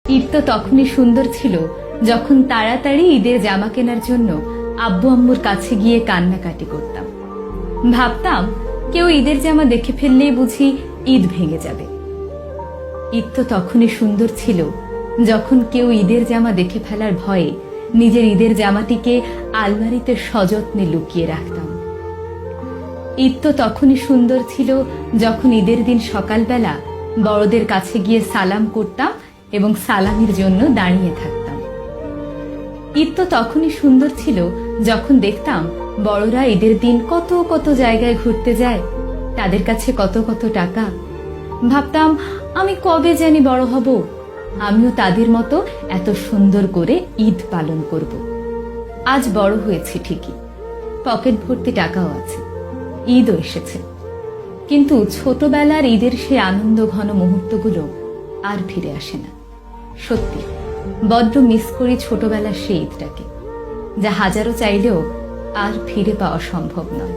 ঈদ তো তখনই সুন্দর ছিল যখন তাড়াতাড়ি ঈদের জামা কেনার জন্য আব্বু আম্মুর কাছে গিয়ে কান্নাকাটি করতাম। ভাবতাম কেউ ঈদের জামা দেখে ফেললেই বুঝি ঈদ ভেঙে যাবে। ঈদ তো তখনই সুন্দর ছিল যখন কেউ ঈদের জামা দেখে ফেলার ভয়ে নিজের ঈদের জামাটিকে আলমারিতে সযত্নে লুকিয়ে রাখতাম। ঈদ তো তখনই সুন্দর ছিল যখন ঈদের দিন সকালবেলা বড়দের কাছে গিয়ে সালাম করতাম এবং সালামির জন্য দাঁড়িয়ে থাকতাম। ঈদ তো তখনই সুন্দর ছিল যখন দেখতাম বড়রা ঈদের দিন কত কত জায়গায় ঘুরতে যায়, তাদের কাছে কত কত টাকা। ভাবতাম আমি কবে জানি বড় হব, আমিও তাদের মতো এত সুন্দর করে ঈদ পালন করব। আজ বড় হয়েছি ঠিকই, পকেট ভর্তি টাকাও আছে, ঈদও এসেছে, কিন্তু ছোটবেলার ঈদের সে আনন্দ ঘন মুহূর্তগুলো আর ফিরে আসে না। সত্যি বড্ড মিস করি ছোটবেলার সেই ঈদটাকে, যা হাজারো চাইলেও আর ফিরে পাওয়া সম্ভব নয়।